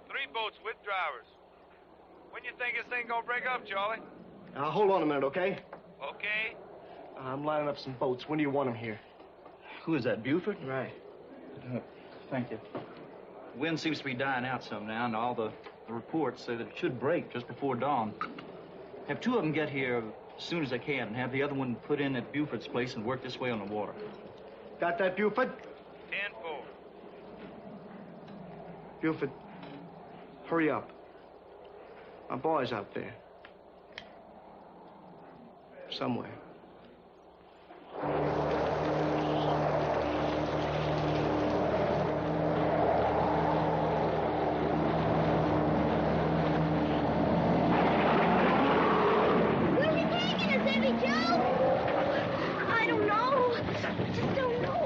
3 boats with drivers. When you think this thing gonna break up, Charlie? Hold on a minute, okay? Okay. I'm lining up some boats. When do you want them here? Who is that, Buford? Right. Thank you. The wind seems to be dying out some now, and all the reports say that it should break just before dawn. Have 2 of them get here as soon as they can, and have the other one put in at Buford's place and work this way on the water. Got that, Buford? 10-4. Buford, hurry up. My boy's out there. Somewhere. I don't know. I just don't know.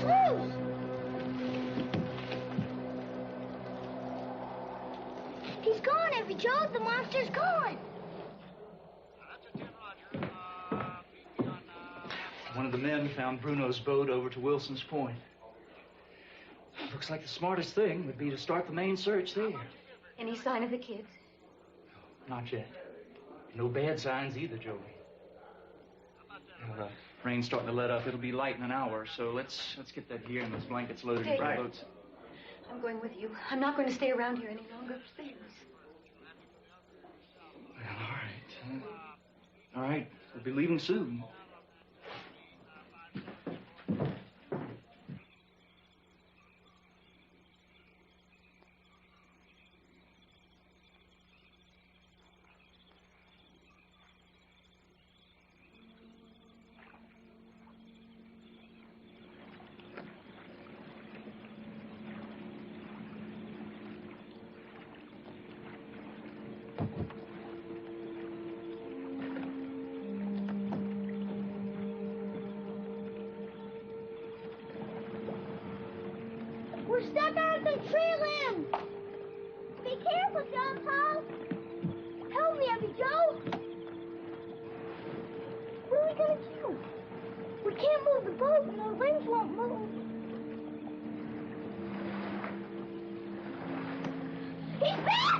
loose! He's gone, Every Joe. The monster's gone. One of the men found Bruno's boat over to Wilson's Point. Looks like the smartest thing would be to start the main search there. Any sign of the kids? Not yet. No bad signs either, Joey. Well, rain's starting to let up. It'll be light in an hour, so let's get that gear and those blankets loaded into the boats. I'm going with you. I'm not going to stay around here any longer, please. Well, all right. All right. We'll be leaving soon. We're stuck on some tree limbs. Be careful, John Paul. Help me, Every Joe. What are we gonna do? We can't move the boat and our limbs won't move. He's back!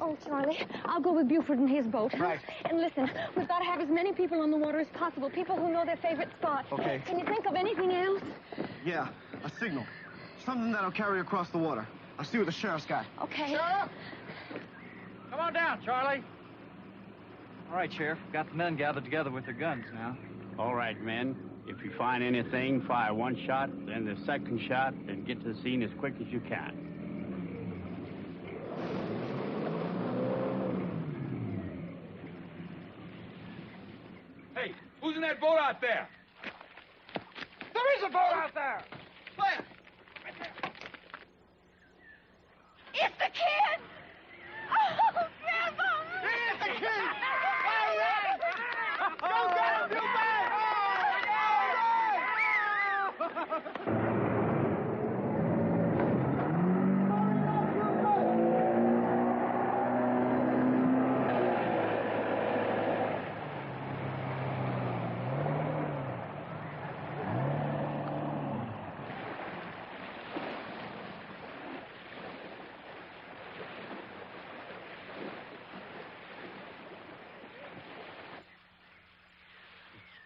Oh, Charlie, I'll go with Buford in his boat. Right. And listen, we've got to have as many people on the water as possible, people who know their favorite spots. Okay. Can you think of anything else? Yeah, a signal. Something that'll carry across the water. I'll see what the sheriff's got. Okay. Sheriff! Come on down, Charlie. All right, Sheriff. Got the men gathered together with their guns now. All right, men. If you find anything, fire one shot, then the second shot, and get to the scene as quick as you can. Hey, who's in that boat out there? There is a boat out there. Where?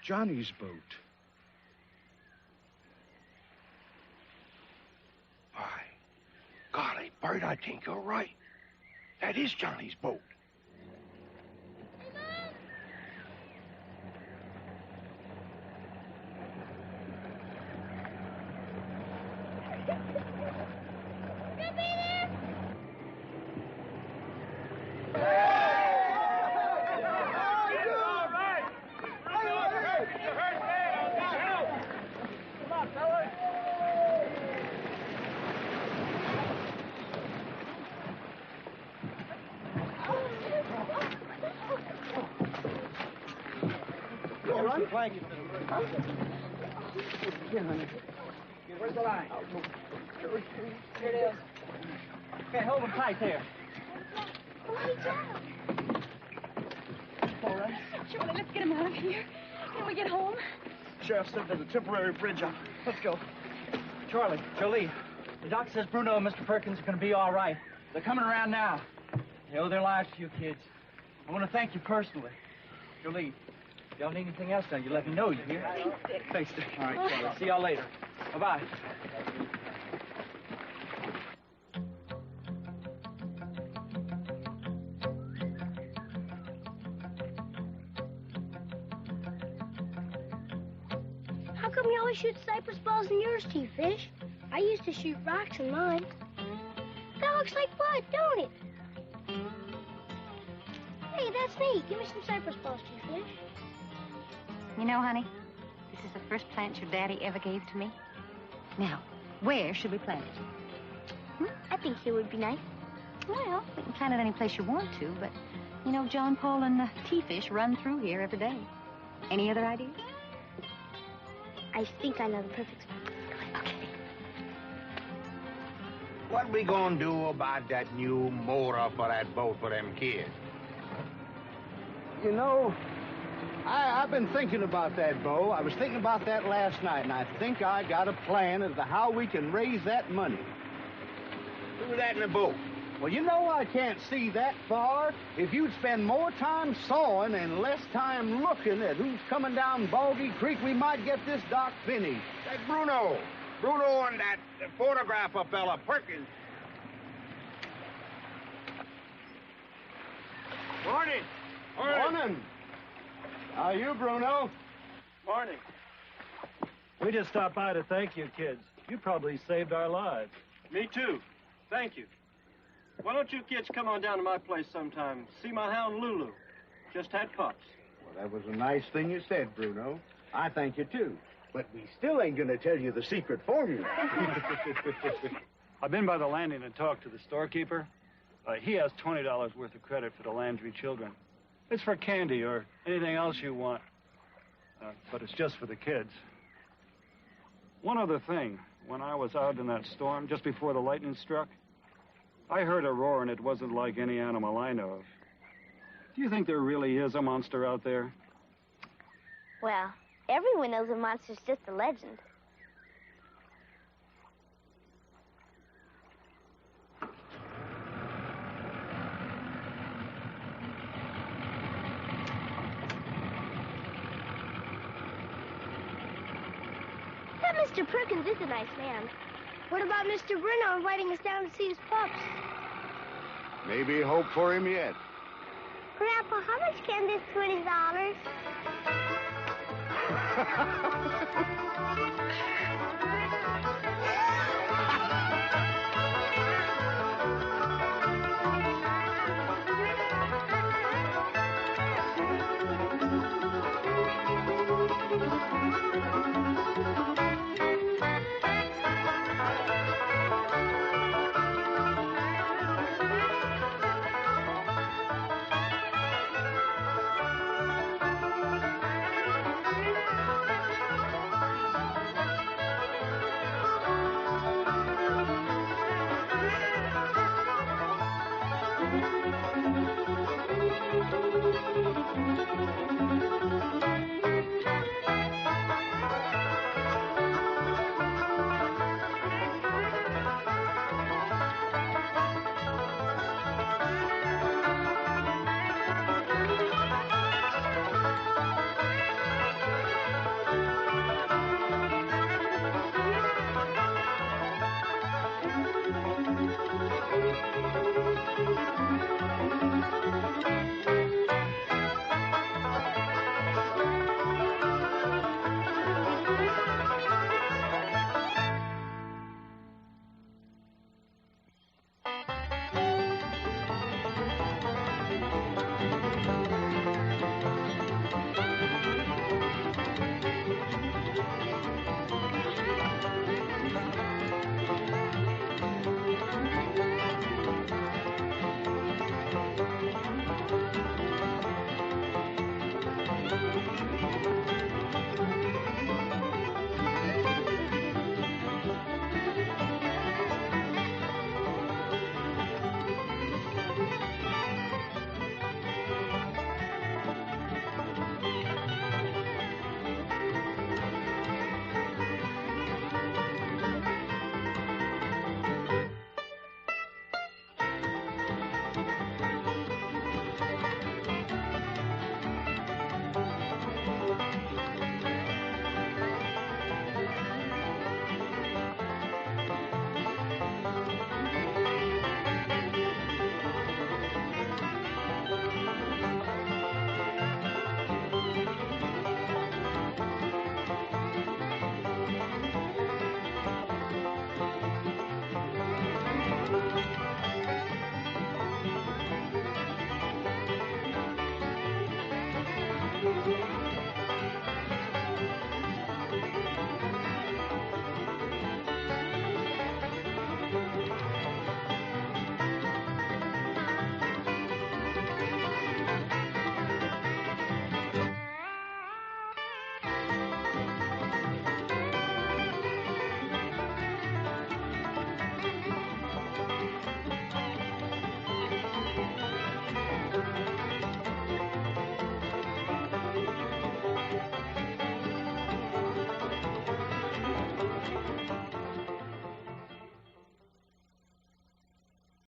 Johnny's boat. Why, golly, Bert, I think you're right. That is Johnny's boat. Where's the line? Here it is. Okay, hold him tight there. All right. Charlie, let's get him out of here. Can we get home? Sheriff said there's a temporary bridge on. Let's go. Charlie, Jolie, the doc says Bruno and Mr. Perkins are going to be all right. They're coming around now. They owe their lives to you kids. I want to thank you personally. Jolie, if y'all need anything else now, you let me know, you hear? Thanks, Dick. All right, Charlie. See y'all later. Bye-bye. How come you always shoot cypress balls in yours, T-Fish? I used to shoot rocks in mine. That looks like blood, don't it? Hey, that's neat. Give me some cypress balls, T-Fish. You know, honey, this is the first plant your daddy ever gave to me. Now, where should we plant it? I think here would be nice. Well, we can plant it any place you want to, but, you know, John Paul and T-Fish run through here every day. Any other ideas? I think I know the perfect spot. Okay. What we gonna do about that new motor for that boat for them kids? You know, I've been thinking about that, Bo. I was thinking about that last night, and I think I got a plan as to how we can raise that money. Do that in the boat. Well, you know I can't see that far. If you'd spend more time sawing and less time looking at who's coming down Boggy Creek, we might get this dock finished. That Bruno and that photographer fella, Perkins. Morning. Morning. How are you, Bruno? Morning. We just stopped by to thank you, kids. You probably saved our lives. Me too. Thank you. Why don't you kids come on down to my place sometime? See my hound Lulu. Just had pups. Well, that was a nice thing you said, Bruno. I thank you, too. But we still ain't gonna tell you the secret formula. I've been by the landing and talked to the storekeeper. He has $20 worth of credit for the Landry children. It's for candy or anything else you want. But it's just for the kids. One other thing. When I was out in that storm, just before the lightning struck, I heard a roar, and it wasn't like any animal I know of. Do you think there really is a monster out there? Well, everyone knows a monster's just a legend. That Mr. Perkins is a nice man. What about Mr. Bruno inviting us down to see his pups? Maybe hope for him yet. Grandpa, how much can this $20?